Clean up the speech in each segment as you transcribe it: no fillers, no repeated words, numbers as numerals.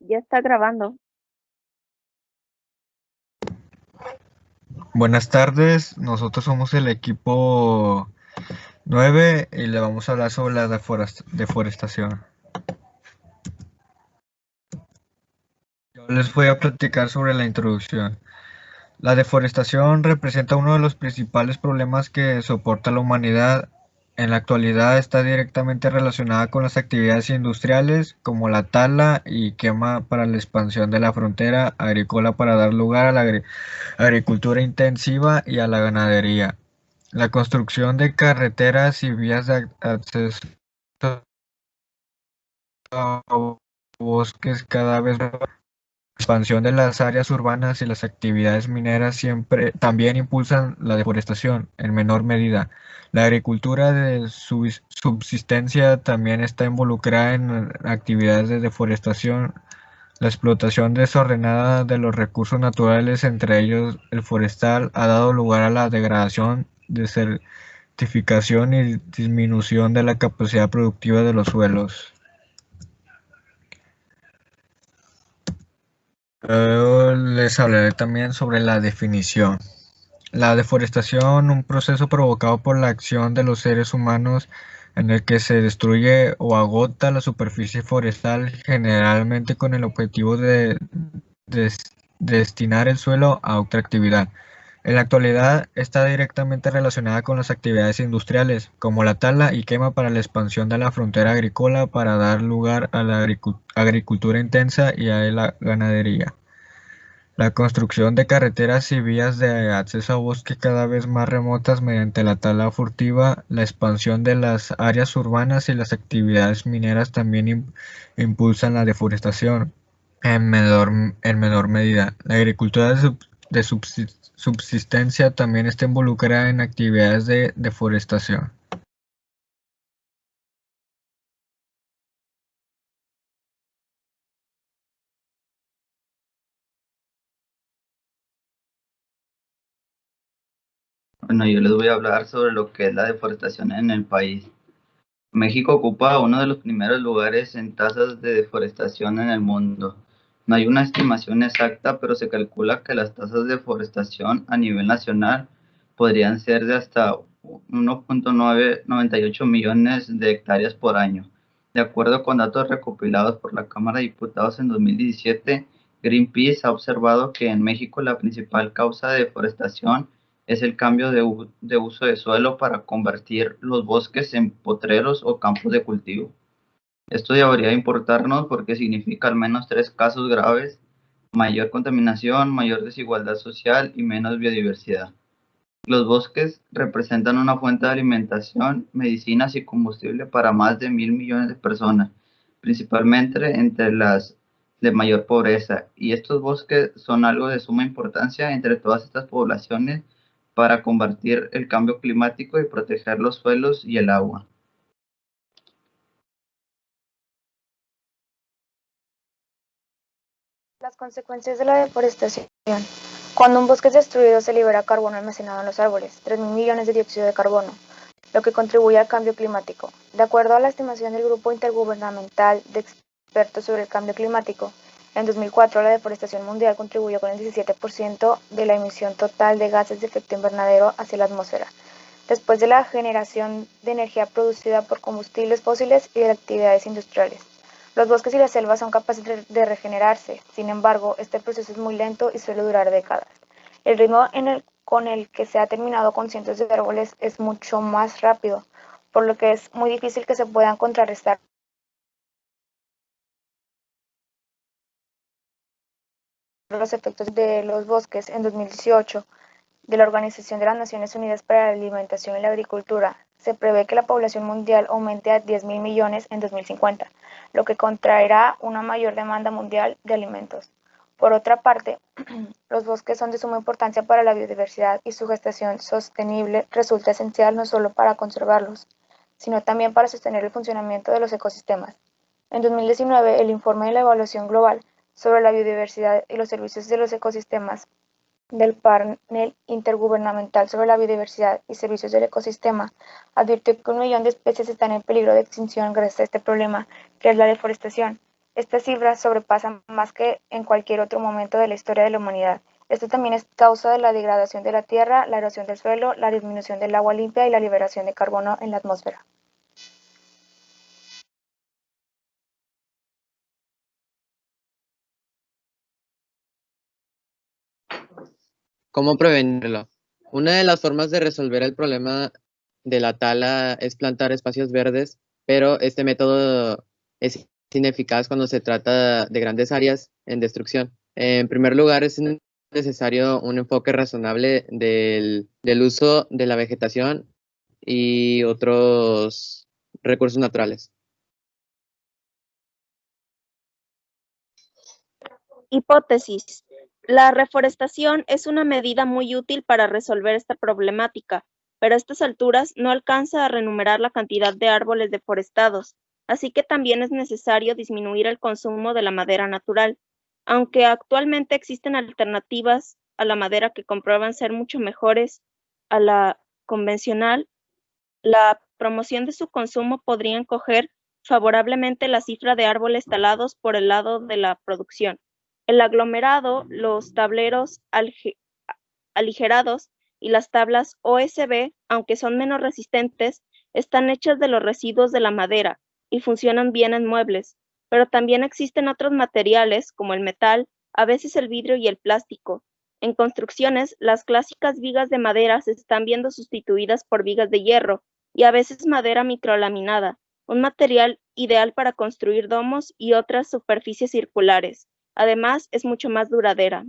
Ya está grabando. Buenas tardes, nosotros somos el equipo 9 y le vamos a hablar sobre la deforestación. Yo les voy a platicar sobre la introducción. La deforestación representa uno de los principales problemas que soporta la humanidad. En la actualidad está directamente relacionada con las actividades industriales como la tala y quema para la expansión de la frontera agrícola para dar lugar a la agricultura intensiva y a la ganadería. La construcción de carreteras y vías de acceso a bosques cada vez más, la expansión de las áreas urbanas y las actividades mineras siempre también impulsan la deforestación en menor medida. La agricultura de subsistencia también está involucrada en actividades de deforestación. La explotación desordenada de los recursos naturales, entre ellos el forestal, ha dado lugar a la degradación, desertificación y disminución de la capacidad productiva de los suelos. Les hablaré también sobre la definición. La deforestación, un proceso provocado por la acción de los seres humanos en el que se destruye o agota la superficie forestal, generalmente con el objetivo de des- destinar el suelo a otra actividad. En la actualidad está directamente relacionada con las actividades industriales, como la tala y quema para la expansión de la frontera agrícola para dar lugar a la agricultura intensa y a la ganadería. La construcción de carreteras y vías de acceso a bosques cada vez más remotas mediante la tala furtiva, la expansión de las áreas urbanas y las actividades mineras también impulsan la deforestación en menor medida. La agricultura de subsistencia también está involucrada en actividades de deforestación. Bueno, yo les voy a hablar sobre lo que es la deforestación en el país. México ocupa uno de los primeros lugares en tasas de deforestación en el mundo. No hay una estimación exacta, pero se calcula que las tasas de deforestación a nivel nacional podrían ser de hasta 1.998 millones de hectáreas por año. De acuerdo con datos recopilados por la Cámara de Diputados en 2017, Greenpeace ha observado que en México la principal causa de deforestación es el cambio de uso de suelo para convertir los bosques en potreros o campos de cultivo. Esto debería importarnos porque significa al menos tres casos graves: mayor contaminación, mayor desigualdad social y menos biodiversidad. Los bosques representan una fuente de alimentación, medicinas y combustible para más de 1.000 millones de personas, principalmente entre las de mayor pobreza, y estos bosques son algo de suma importancia entre todas estas poblaciones para combatir el cambio climático y proteger los suelos y el agua. Las consecuencias de la deforestación. Cuando un bosque es destruido se libera carbono almacenado en los árboles, 3.000 millones de dióxido de carbono, lo que contribuye al cambio climático. De acuerdo a la estimación del Grupo Intergubernamental de Expertos sobre el Cambio Climático, en 2004 la deforestación mundial contribuyó con el 17% de la emisión total de gases de efecto invernadero hacia la atmósfera, después de la generación de energía producida por combustibles fósiles y de actividades industriales. Los bosques y las selvas son capaces de regenerarse, sin embargo, este proceso es muy lento y suele durar décadas. El ritmo con el que se ha terminado con cientos de árboles es mucho más rápido, por lo que es muy difícil que se puedan contrarrestar los efectos de los bosques. En 2018, de la Organización de las Naciones Unidas para la Alimentación y la Agricultura, se prevé que la población mundial aumente a 10.000 millones en 2050, lo que contraerá una mayor demanda mundial de alimentos. Por otra parte, los bosques son de suma importancia para la biodiversidad y su gestación sostenible resulta esencial no solo para conservarlos, sino también para sostener el funcionamiento de los ecosistemas. En 2019, el informe de la evaluación global sobre la biodiversidad y los servicios de los ecosistemas del Panel Intergubernamental sobre la Biodiversidad y Servicios del Ecosistema advirtió que 1 millón de especies están en peligro de extinción gracias a este problema, que es la deforestación. Estas cifras sobrepasan más que en cualquier otro momento de la historia de la humanidad. Esto también es causa de la degradación de la tierra, la erosión del suelo, la disminución del agua limpia y la liberación de carbono en la atmósfera. ¿Cómo prevenirlo? Una de las formas de resolver el problema de la tala es plantar espacios verdes, pero este método es ineficaz cuando se trata de grandes áreas en destrucción. En primer lugar, es necesario un enfoque razonable del uso de la vegetación y otros recursos naturales. Hipótesis. La reforestación es una medida muy útil para resolver esta problemática, pero a estas alturas no alcanza a renumerar la cantidad de árboles deforestados, así que también es necesario disminuir el consumo de la madera natural. Aunque actualmente existen alternativas a la madera que comprueban ser mucho mejores a la convencional, la promoción de su consumo podría encoger favorablemente la cifra de árboles talados por el lado de la producción. El aglomerado, los tableros aligerados y las tablas OSB, aunque son menos resistentes, están hechas de los residuos de la madera y funcionan bien en muebles, pero también existen otros materiales como el metal, a veces el vidrio y el plástico. En construcciones, las clásicas vigas de madera se están viendo sustituidas por vigas de hierro y a veces madera microlaminada, un material ideal para construir domos y otras superficies circulares. Además, es mucho más duradera.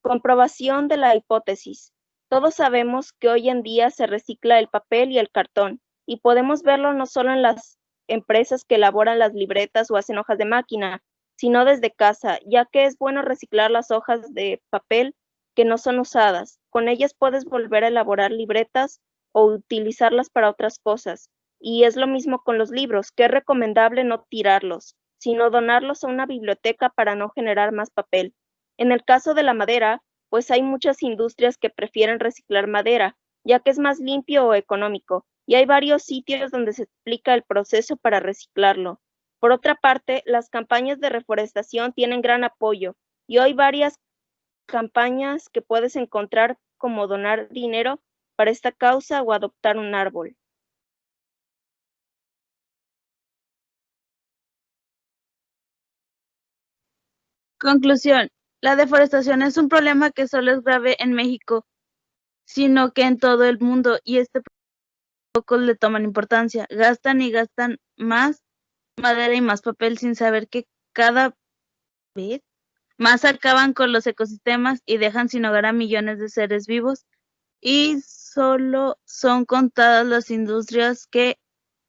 Comprobación de la hipótesis. Todos sabemos que hoy en día se recicla el papel y el cartón, y podemos verlo no solo en las empresas que elaboran las libretas o hacen hojas de máquina, sino desde casa, ya que es bueno reciclar las hojas de papel que no son usadas. Con ellas puedes volver a elaborar libretas o utilizarlas para otras cosas. Y es lo mismo con los libros, que es recomendable no tirarlos, sino donarlos a una biblioteca para no generar más papel. En el caso de la madera, pues hay muchas industrias que prefieren reciclar madera, ya que es más limpio o económico, y hay varios sitios donde se explica el proceso para reciclarlo. Por otra parte, las campañas de reforestación tienen gran apoyo, y hoy varias campañas que puedes encontrar como donar dinero para esta causa o adoptar un árbol. Conclusión. La deforestación es un problema que solo es grave en México, sino que en todo el mundo, y pocos le toman importancia. Gastan y gastan más madera y más papel sin saber que cada vez más acaban con los ecosistemas y dejan sin hogar a millones de seres vivos, y solo son contadas las industrias que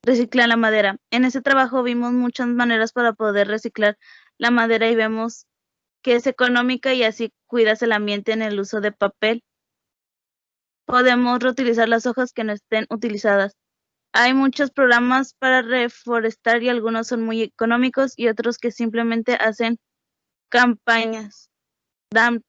reciclan la madera. En ese trabajo vimos muchas maneras para poder reciclar la madera y vemos que es económica y así cuidas el ambiente en el uso de papel. Podemos reutilizar las hojas que no estén utilizadas. Hay muchos programas para reforestar y algunos son muy económicos y otros que simplemente hacen campañas. Dan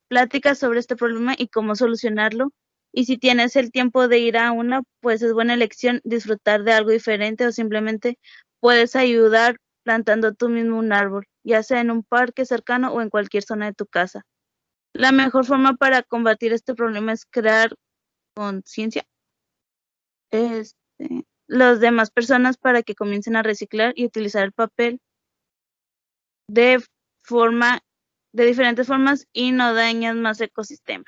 pláticas sobre este problema y cómo solucionarlo. Y si tienes el tiempo de ir a una, pues es buena elección disfrutar de algo diferente o simplemente puedes ayudar plantando tú mismo un árbol, ya sea en un parque cercano o en cualquier zona de tu casa. La mejor forma para combatir este problema es crear conciencia las demás personas para que comiencen a reciclar y utilizar el papel de diferentes formas y no dañan más ecosistema.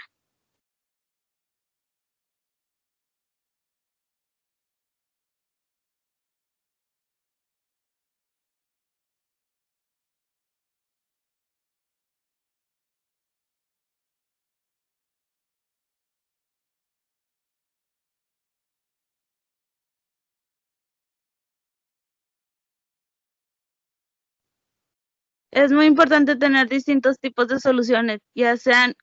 Es muy importante tener distintos tipos de soluciones, ya sean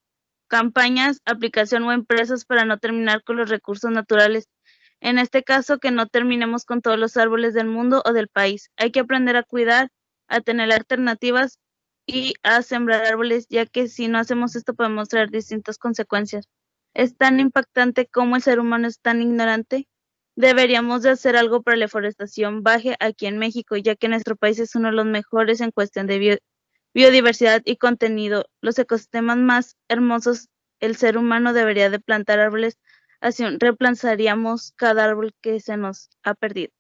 campañas, aplicación o empresas para no terminar con los recursos naturales. En este caso, que no terminemos con todos los árboles del mundo o del país. Hay que aprender a cuidar, a tener alternativas y a sembrar árboles, ya que si no hacemos esto podemos traer distintas consecuencias. Es tan impactante como el ser humano es tan ignorante, Deberíamos de hacer algo para la deforestación baje aquí en México, ya que nuestro país es uno de los mejores en cuestión de biodiversidad y contenido. Los ecosistemas más hermosos, el ser humano debería de plantar árboles, así reemplazaríamos cada árbol que se nos ha perdido.